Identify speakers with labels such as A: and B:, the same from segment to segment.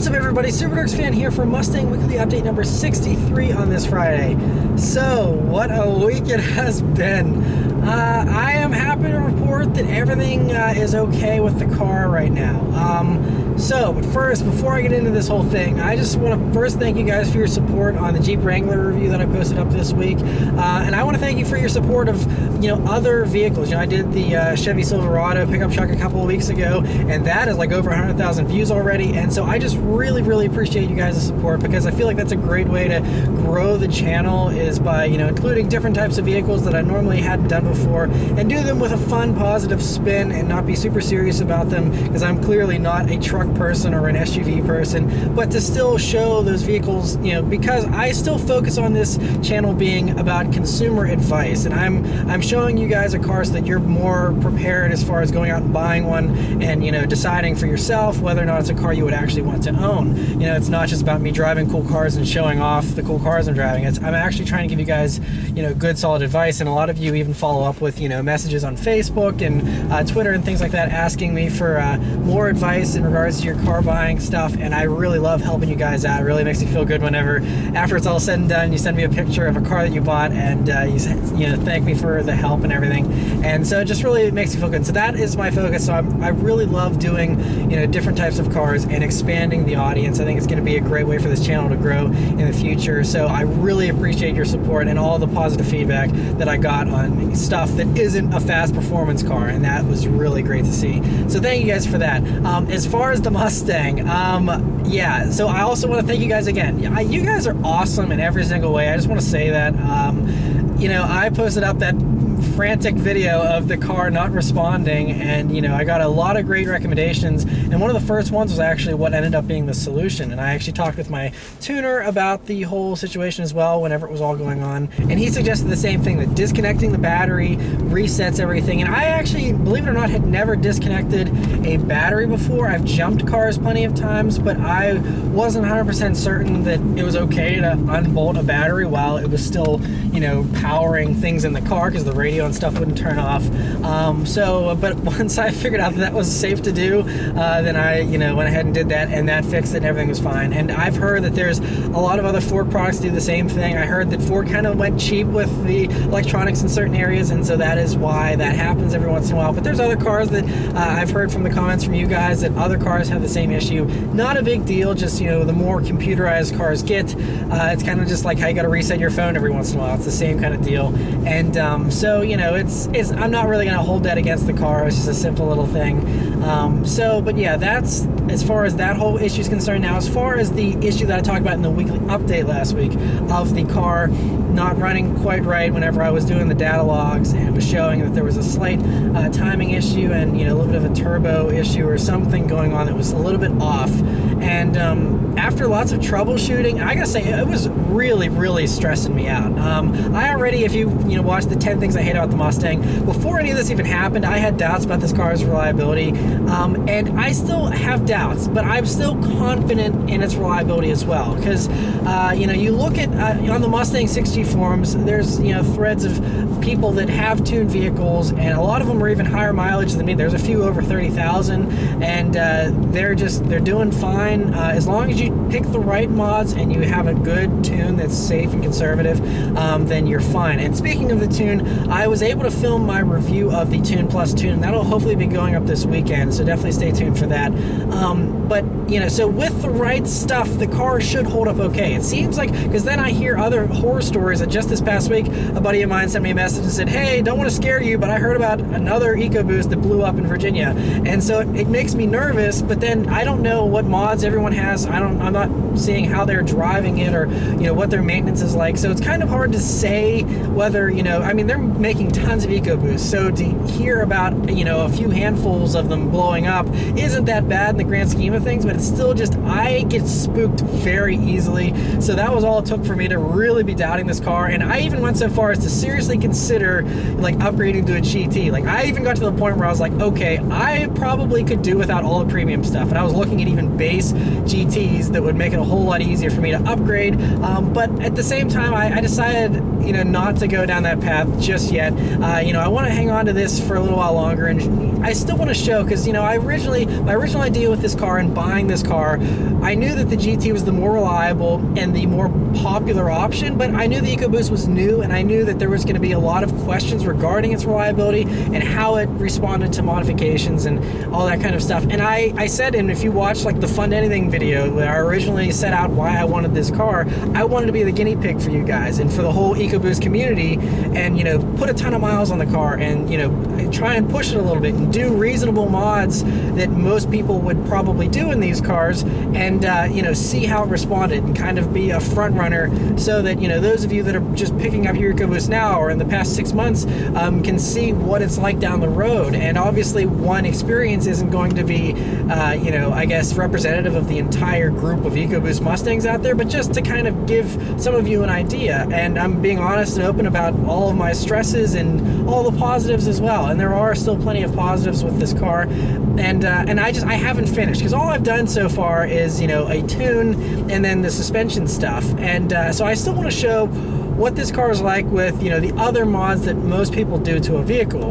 A: What's up, everybody? SuperDorks fan here for Mustang Weekly Update number 63 on this Friday. So, what a week it has been. I am happy to report that everything is okay with the car right now. But first, before I get into this whole thing, I just want to first thank you guys for your support on the Jeep Wrangler review that I posted up this week. And I want to thank you for your support of, other vehicles. I did the Chevy Silverado pickup truck a couple of weeks ago, and that is like over 100,000 views already. And so I just really, really appreciate you guys' support, because I feel like that's a great way to grow the channel, is by, including different types of vehicles that I normally hadn't done before, and do them with a fun, positive spin and not be super serious about them, because I'm clearly not a truck person or an SUV person, but to still show those vehicles, because I still focus on this channel being about consumer advice, and I'm showing you guys a car so that you're more prepared as far as going out and buying one and, deciding for yourself whether or not it's a car you would actually want to own. It's not just about me driving cool cars and showing off the cool cars I'm driving. I'm actually trying to give you guys, good solid advice, and a lot of you even follow up with, messages on Facebook and Twitter and things like that, asking me for more advice in regards to your car buying stuff, and I really love helping you guys out. It really makes me feel good whenever, after it's all said and done, you send me a picture of a car that you bought, and you thank me for the help and everything, and so it just really makes me feel good. So that is my focus. So I really love doing, different types of cars and expanding the audience. I think it's going to be a great way for this channel to grow in the future. So I really appreciate your support and all the positive feedback that I got on stuff that isn't a fast performance car, and that was really great to see. So thank you guys for that. As far as the Mustang, so I also want to thank you guys again. You guys are awesome in every single way. I just want to say that. I posted up that frantic video of the car not responding, and I got a lot of great recommendations, and one of the first ones was actually what ended up being the solution. And I actually talked with my tuner about the whole situation as well whenever it was all going on, and he suggested the same thing, that disconnecting the battery resets everything. And I actually, believe it or not, had never disconnected a battery before. I've jumped cars plenty of times, but I wasn't 100% certain that it was okay to unbolt a battery while it was still powering things in the car, because the radio and stuff wouldn't turn off. But once I figured out that was safe to do, then I went ahead and did that, and that fixed it, and everything was fine. And I've heard that there's a lot of other Ford products do the same thing. I heard that Ford kind of went cheap with the electronics in certain areas, and so that is why that happens every once in a while. But there's other cars that I've heard from the comments from you guys that other cars have the same issue. Not a big deal, just the more computerized cars get, it's kind of just like how you got to reset your phone every once in a while. It's the same kind of deal. And it's I'm not really going to hold that against the car. It's just a simple little thing. But yeah, that's as far as that whole issue is concerned. Now, as far as the issue that I talked about in the weekly update last week of the car not running quite right whenever I was doing the data logs, and it was showing that there was a slight timing issue and a little bit of a turbo issue or something going on that was a little bit off. And after lots of troubleshooting, I gotta say, it was really, really stressing me out. I already, if you watch the 10 things I hate about the Mustang, before any of this even happened, I had doubts about this car's reliability, and I still have doubts, but I'm still confident in its reliability as well, because you look at on the Mustang 6G forums, there's threads of people that have tuned vehicles, and a lot of them are even higher mileage than me. There's a few over 30,000, and they're doing fine as long as you pick the right mods and you have a good tune that's safe and conservative. Then you're fine. And speaking of the tune, I was able to film my review of the Tune Plus tune. That'll hopefully be going up this weekend, so definitely stay tuned for that. So with the right stuff, the car should hold up okay. It seems like, because then I hear other horror stories. That just this past week, a buddy of mine sent me a message and said, "Hey, don't want to scare you, but I heard about another EcoBoost that blew up in Virginia." And so it makes me nervous, but then I don't know what mods everyone has. I'm not seeing how they're driving it, or what their maintenance is like. So it's kind of hard to say whether they're making tons of EcoBoosts, so to hear about a few handfuls of them blowing up isn't that bad in the grand scheme of things, but it's still just, I get spooked very easily. So that was all it took for me to really be doubting this car. And I even went so far as to seriously consider upgrading to a GT. I even got to the point where I was like, okay, I probably could do without all the premium stuff, and I was looking at even base EcoBoost GTs that would make it a whole lot easier for me to upgrade. But at the same time, I decided, you know, not to go down that path just yet. You know, I want to hang on to this for a little while longer, and I still want to show, because, you know, my original idea with this car and buying this car, I knew that the GT was the more reliable and the more popular option, but I knew the EcoBoost was new, and I knew that there was going to be a lot of questions regarding its reliability and how it responded to modifications and all that kind of stuff. And I said, and if you watch like the Fund Anything video where I originally set out why I wanted this car, I wanted to be the guinea pig for you guys and for the whole EcoBoost community, and, you know, put a ton of miles on the car and, you know, try and push it a little bit and do reasonable mods that most people would probably do in these cars, and you know, see how it responded and kind of be a front runner, so that, you know, those of you that are just picking up your EcoBoost now or in the past 6 months can see what it's like down the road. And obviously one experience isn't going to be you know, I guess representative of the entire group of EcoBoost Mustangs out there, but just to kind of give some of you an idea. And I'm being honest and open about all of my stresses and all the positives as well, and there are still plenty of positives with this car. And I haven't finished, because all I've done so far is, you know, a tune and then the suspension stuff, and so I still want to show what this car is like with, you know, the other mods that most people do to a vehicle.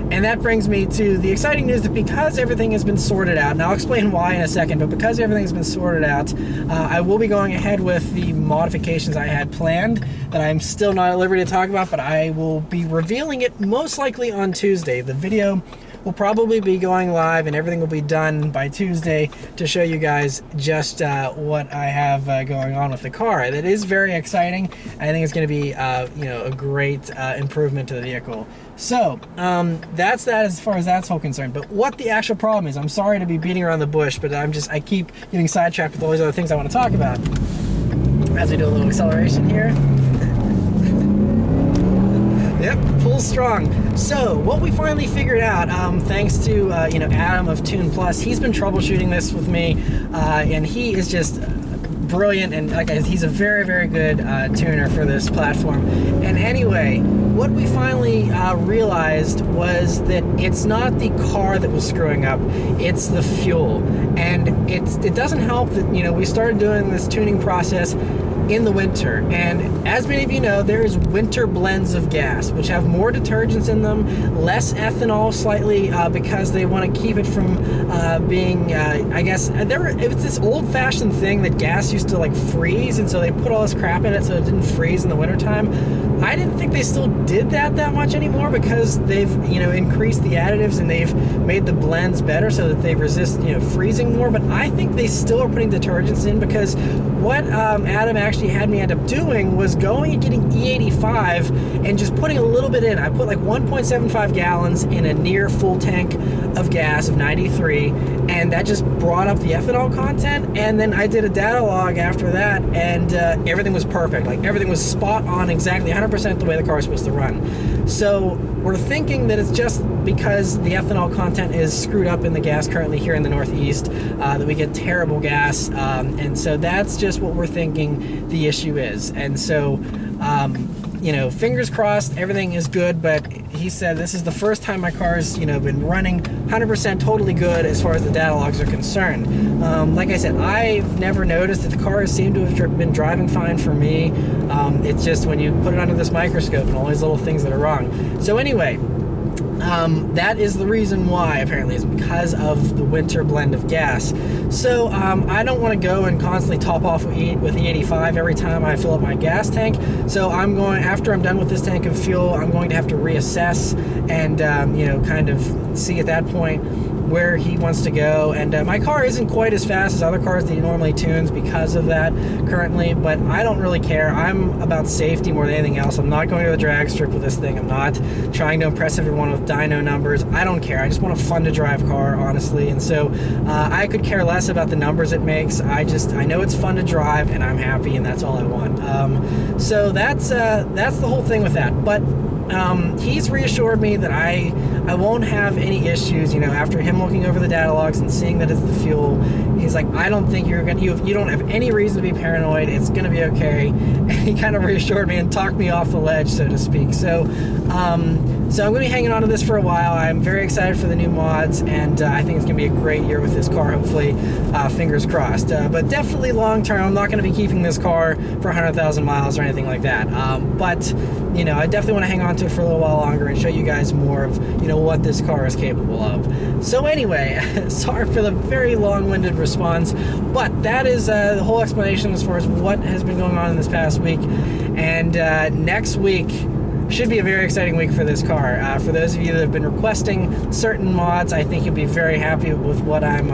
A: And that brings me to the exciting news that because everything has been sorted out, and I'll explain why in a second, but because everything has been sorted out, I will be going ahead with the modifications I had planned that I'm still not at liberty to talk about, but I will be revealing it most likely on Tuesday. The video will probably be going live and everything will be done by Tuesday to show you guys just what I have going on with the car. That is very exciting. I think it's going to be you know, a great improvement to the vehicle. So that's that as far as that's all concerned. But what the actual problem is, I'm sorry to be beating around the bush, but I keep getting sidetracked with all these other things I want to talk about. As we do a little acceleration here. Yep, full strong. So what we finally figured out, thanks to you know, Adam of Tune Plus, he's been troubleshooting this with me, and he is just brilliant, and like he's a very, very good tuner for this platform. And anyway, what we finally realized was that it's not the car that was screwing up, it's the fuel. And it doesn't help that, you know, we started doing this tuning process in the winter, and as many of you know, there's winter blends of gas which have more detergents in them, less ethanol slightly, because they want to keep it from being I guess it's this old-fashioned thing that gas used to like freeze, and so they put all this crap in it so it didn't freeze in the wintertime. I didn't think they still did that much anymore, because they've, you know, increased the additives and they've made the blends better so that they resist, you know, freezing more. But I think they still are putting detergents in, because what Adam actually had me end up doing was going and getting E85 and just putting a little bit in. I put like 1.75 gallons in a near full tank of gas of 93, and that just brought up the ethanol content. And then I did a data log after that, and everything was perfect. Like everything was spot on, exactly 100% the way the car is supposed to run. So we're thinking that it's just because the ethanol content is screwed up in the gas currently here in the Northeast, that we get terrible gas, and so that's just what we're thinking the issue is. And so you know, fingers crossed everything is good, but he said this is the first time my car's, you know, been running 100% totally good as far as the data logs are concerned. Like I said, I've never noticed that the car has seemed to have been driving fine for me. It's just when you put it under this microscope and all these little things that are wrong. So anyway, that is the reason why, apparently, is because of the winter blend of gas. So I don't want to go and constantly top off with E85 every time I fill up my gas tank. So I'm going, after I'm done with this tank of fuel, I'm going to have to reassess and you know, kind of see at that point where he wants to go. And my car isn't quite as fast as other cars that he normally tunes because of that currently, but I don't really care. I'm about safety more than anything else. I'm not going to the drag strip with this thing. I'm not trying to impress everyone with dyno numbers. I don't care. I just want a fun to drive car, honestly. And so I could care less about the numbers it makes. I know it's fun to drive and I'm happy, and that's all I want. So that's the whole thing with that. But he's reassured me that I won't have any issues, you know, after him looking over the data logs and seeing that it's the fuel. He's like, I don't think you don't have any reason to be paranoid. It's going to be okay. And he kind of reassured me and talked me off the ledge, so to speak. So So I'm going to be hanging on to this for a while. I'm very excited for the new mods, and I think it's going to be a great year with this car, hopefully. Fingers crossed. But definitely long term, I'm not going to be keeping this car for 100,000 miles or anything like that. But, you know, I definitely want to hang on to it for a little while longer and show you guys more of, you know, what this car is capable of. So anyway, sorry for the very long-winded response, but that is the whole explanation as far as what has been going on in this past week. And next week should be a very exciting week for this car. For those of you that have been requesting certain mods, I think you'll be very happy with what I'm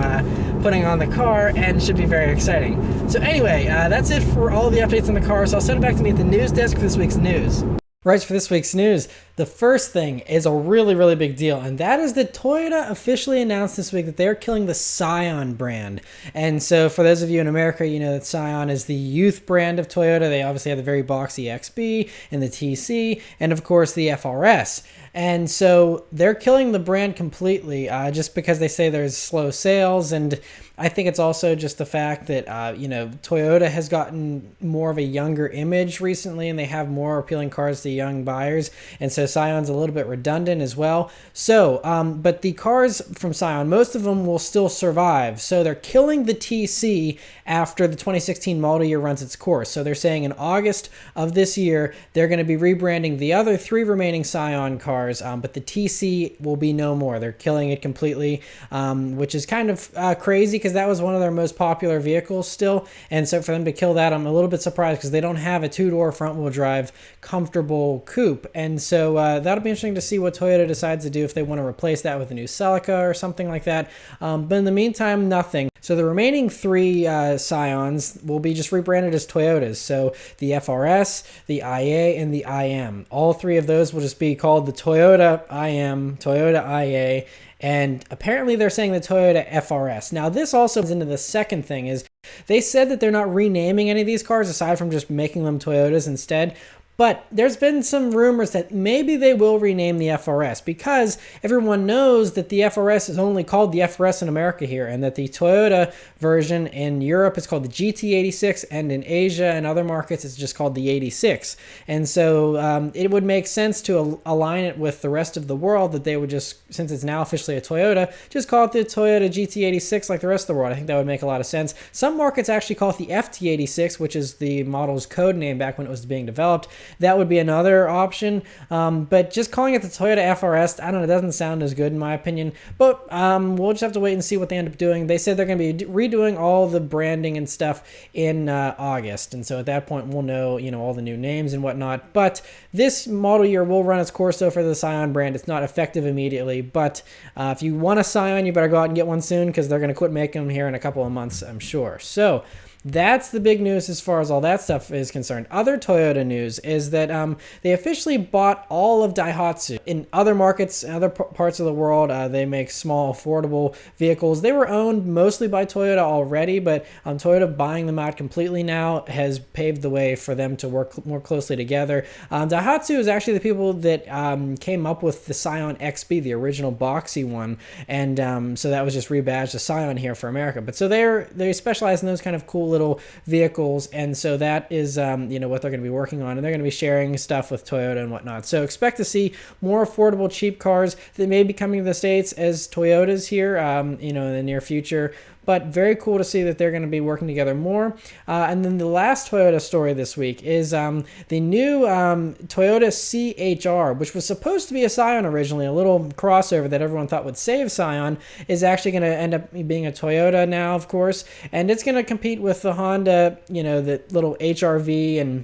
A: putting on the car, and should be very exciting. So anyway, that's it for all the updates on the car. So I'll send it back to me at the news desk for this week's news. Right, for this week's news, the first thing is a really, really big deal, and that is that Toyota officially announced this week that they're killing the Scion brand. And so for those of you in America, you know that Scion is the youth brand of Toyota. They obviously have the very boxy XB and the TC, and of course the FRS. And so they're killing the brand completely just because they say there's slow sales. And I think it's also just the fact that, you know, Toyota has gotten more of a younger image recently, and they have more appealing cars to young buyers. And so Scion's a little bit redundant as well. So, but the cars from Scion, most of them will still survive. So they're killing the TC after the 2016 model year runs its course. So they're saying in August of this year, they're going to be rebranding the other 3 remaining Scion cars. But the TC will be no more. They're killing it completely, which is kind of crazy because that was one of their most popular vehicles still. And so for them to kill that, I'm a little bit surprised because they don't have a 2-door front-wheel drive comfortable coupe. And so that'll be interesting to see what Toyota decides to do, if they want to replace that with a new Celica or something like that. But in the meantime, nothing. So the remaining 3 Scions will be just rebranded as Toyotas. So the FRS, the IA, and the IM. All 3 of those will just be called the Toyota IM, Toyota IA, and apparently they're saying the Toyota FRS. Now this also is into the second thing, is they said that they're not renaming any of these cars aside from just making them Toyotas instead. But there's been some rumors that maybe they will rename the FRS, because everyone knows that the FRS is only called the FRS in America here, and that the Toyota version in Europe is called the GT86, and in Asia and other markets it's just called the 86. And so it would make sense to align it with the rest of the world, that they would just, since it's now officially a Toyota, just call it the Toyota GT86 like the rest of the world. I think that would make a lot of sense. Some markets actually call it the FT86, which is the model's code name back when it was being developed. That would be another option, but just calling it the Toyota FRS, I don't know, it doesn't sound as good in my opinion, but we'll just have to wait and see what they end up doing. They said they're going to be redoing all the branding and stuff in August, and so at that point we'll know, you know, all the new names and whatnot. But this model year will run its course though for the Scion brand. It's not effective immediately, but if you want a Scion, you better go out and get one soon, because they're going to quit making them here in a couple of months, I'm sure. So that's the big news as far as all that stuff is concerned. Other Toyota news is that they officially bought all of Daihatsu. In other markets, in other parts of the world, they make small, affordable vehicles. They were owned mostly by Toyota already, but Toyota buying them out completely now has paved the way for them to work more closely together. Daihatsu is actually the people that came up with the Scion XB, the original boxy one, and so that was just rebadged as Scion here for America. But so they specialize in those kind of cool little vehicles, and so that is you know, what they're going to be working on, and they're going to be sharing stuff with Toyota and whatnot. So expect to see more affordable, cheap cars that may be coming to the States as Toyotas here, you know, in the near future. But very cool to see that they're going to be working together more. And then the last Toyota story this week is the new Toyota CHR, which was supposed to be a Scion originally, a little crossover that everyone thought would save Scion, is actually going to end up being a Toyota now, of course. And it's going to compete with the Honda, you know, the little HRV and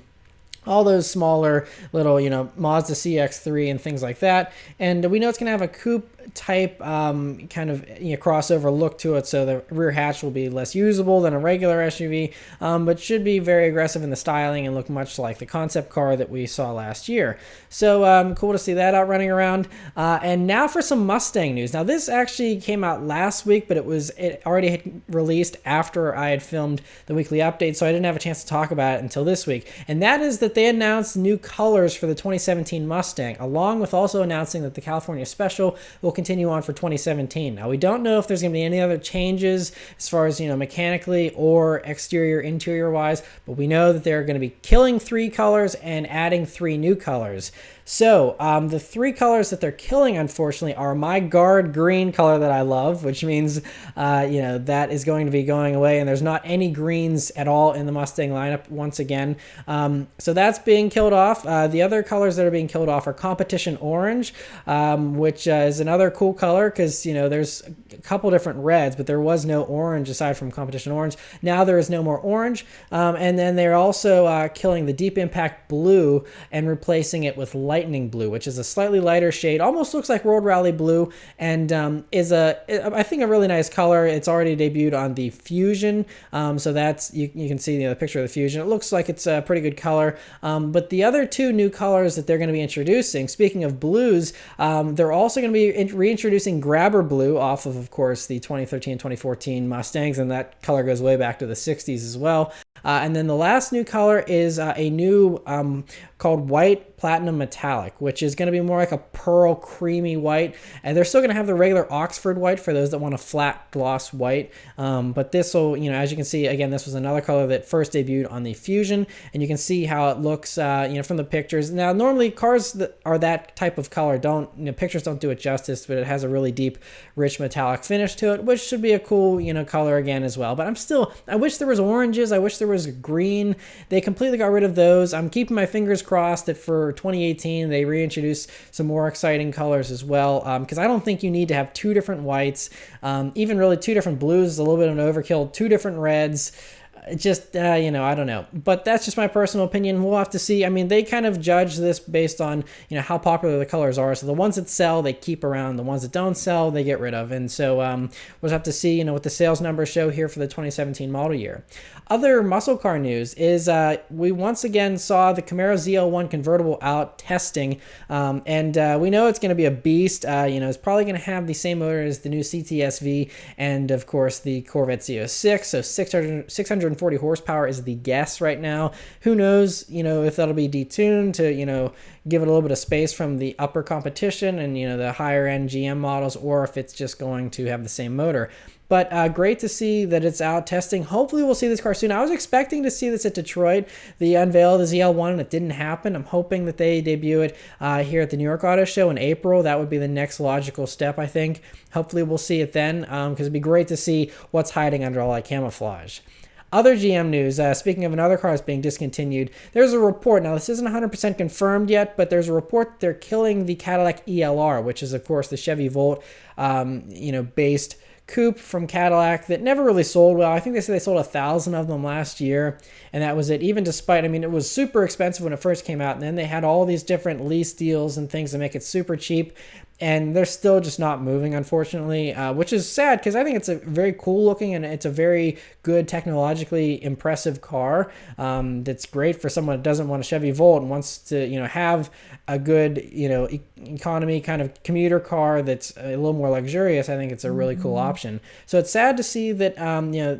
A: all those smaller little, you know, Mazda CX-3 and things like that. And we know it's going to have a coupe type kind of, you know, crossover look to it, so the rear hatch will be less usable than a regular SUV, but should be very aggressive in the styling and look much like the concept car that we saw last year. So cool to see that out running around. And now for some Mustang news. Now this actually came out last week, but it already had released after I had filmed the weekly update, so I didn't have a chance to talk about it until this week. And that is that they announced new colors for the 2017 Mustang, along with also announcing that the California Special will continue on for 2017. Now we don't know if there's going to be any other changes as far as, you know, mechanically or exterior interior wise, but we know that they're going to be killing 3 colors and adding 3 new colors. So the three colors that they're killing, unfortunately, are my guard green color that I love, which means that is going to be going away, and there's not any greens at all in the Mustang lineup once again. So that's being killed off. The other colors that are being killed off are competition orange, which is another cool color because there's a couple different reds, but there was no orange aside from competition orange. Now there is no more orange, and then they're also killing the deep impact blue and replacing it with lightning blue, which is a slightly lighter shade, almost looks like Road Rally blue, and is I think a really nice color. It's already debuted on the Fusion, so that's you can see the picture of the Fusion. It looks like it's a pretty good color, but the other two new colors that they're going to be introducing, speaking of blues, they're also going to be reintroducing grabber blue off of course, the 2013 and 2014 Mustangs, and that color goes way back to the 60s as well. And then the last new color is a new called white platinum metallic, which is going to be more like a pearl creamy white, and they're still going to have the regular Oxford white for those that want a flat gloss white, but this will, as you can see, again, this was another color that first debuted on the Fusion, and you can see how it looks from the pictures. Now normally cars that are that type of color pictures don't do it justice, but it has a really deep rich metallic finish to it, which should be a cool color again as well. But I wish there was oranges, I wish there was green. They completely got rid of those. I'm keeping my fingers crossed that for 2018 they reintroduce some more exciting colors as well, because I don't think you need to have two different whites, even really two different blues is a little bit of an overkill, two different reds. Just I don't know, but that's just my personal opinion. We'll have to see. I mean, they kind of judge this based on how popular the colors are. So the ones that sell, they keep around. The ones that don't sell, they get rid of. And so we'll have to see what the sales numbers show here for the 2017 model year. Other muscle car news is we once again saw the Camaro ZL1 convertible out testing, and we know it's going to be a beast. It's probably going to have the same motor as the new CTSV and of course the Corvette Z06. So 640 horsepower is the guess right now. Who knows, if that'll be detuned to, give it a little bit of space from the upper competition and, the higher end GM models, or if it's just going to have the same motor. But great to see that it's out testing. Hopefully we'll see this car soon. I was expecting to see this at Detroit, the unveil of the ZL1, and it didn't happen. I'm hoping that they debut it here at the New York Auto Show in April. That would be the next logical step, I think. Hopefully we'll see it then, because it'd be great to see what's hiding under all that camouflage. Other GM news, speaking of another car that's being discontinued, there's a report. Now, this isn't 100% confirmed yet, but there's a report that they're killing the Cadillac ELR, which is, of course, the Chevy Volt, based coupe from Cadillac that never really sold well. I think they said they sold 1,000 of them last year, and that was it. Even despite, it was super expensive when it first came out, and then they had all these different lease deals and things to make it super cheap. And they're still just not moving, unfortunately, which is sad because I think it's a very cool looking and it's a very good, technologically impressive car that's great for someone that doesn't want a Chevy Volt and wants to, have a good, economy kind of commuter car that's a little more luxurious. I think it's a really cool option. So it's sad to see that,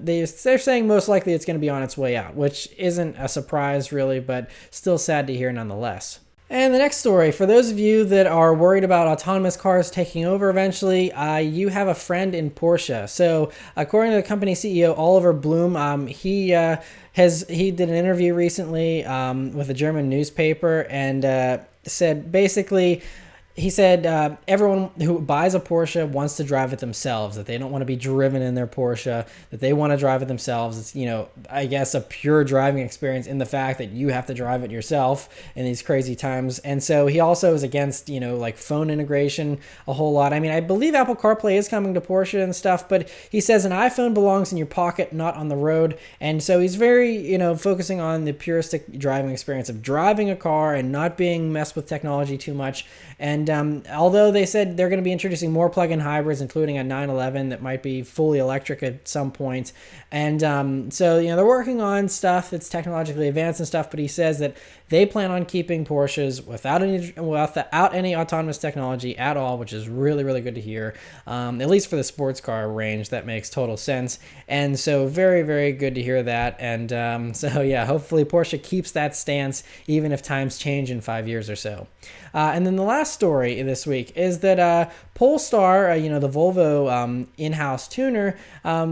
A: they're saying most likely it's going to be on its way out, which isn't a surprise really, but still sad to hear nonetheless. And the next story, for those of you that are worried about autonomous cars taking over eventually, you have a friend in Porsche. So according to the company CEO Oliver Bloom, he did an interview recently with a German newspaper and said basically, he said everyone who buys a Porsche wants to drive it themselves, that they don't want to be driven in their Porsche, that they want to drive it themselves. It's, I guess a pure driving experience in the fact that you have to drive it yourself in these crazy times. And so he also is against, like phone integration a whole lot. I believe Apple CarPlay is coming to Porsche and stuff, but he says an iPhone belongs in your pocket, not on the road. And so he's very, focusing on the puristic driving experience of driving a car and not being messed with technology too much. And although they said they're going to be introducing more plug-in hybrids, including a 911 that might be fully electric at some point. And so, they're working on stuff that's technologically advanced and stuff, but he says that they plan on keeping Porsches without any autonomous technology at all, which is really, really good to hear. At least for the sports car range, that makes total sense. And so very, very good to hear that. And so, yeah, hopefully Porsche keeps that stance, even if times change in 5 years or so. And then the last story story this week is that Polestar, the Volvo in-house tuner,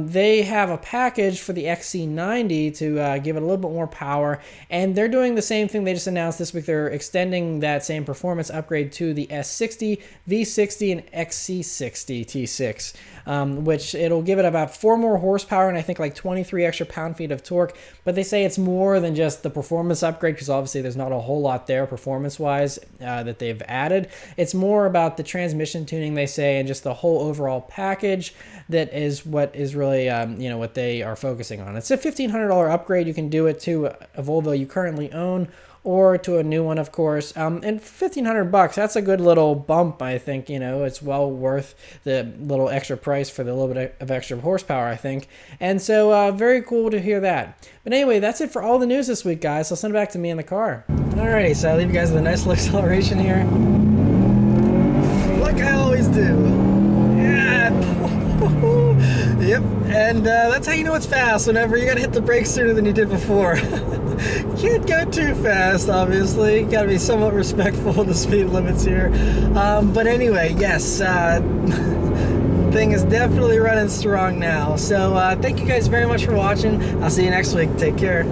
A: they have a package for the XC90 to give it a little bit more power, and they're doing the same thing they just announced this week. They're extending that same performance upgrade to the S60, V60, and XC60 T6, which it'll give it about 4 more horsepower and I think like 23 extra pound-feet of torque. But they say it's more than just the performance upgrade, because obviously there's not a whole lot there performance-wise that they've added. It's more about the transmission tuning, they say, and just the whole overall package that is what is really what they are focusing on. It's a $1,500 upgrade. You can do it to a Volvo you currently own or to a new one, of course. And $1,500, that's a good little bump, I think. It's well worth the little extra price for the little bit of extra horsepower, I think. And so very cool to hear that. But anyway, that's it for all the news this week, guys. So send it back to me in the car. Alrighty, so I leave you guys with a nice little acceleration here. Like I always do. Yeah. Yep. And that's how you know it's fast. Whenever you gotta hit the brakes sooner than you did before. Can't go too fast, obviously. Gotta be somewhat respectful of the speed limits here. But anyway, yes, thing is definitely running strong now. So thank you guys very much for watching. I'll see you next week. Take care.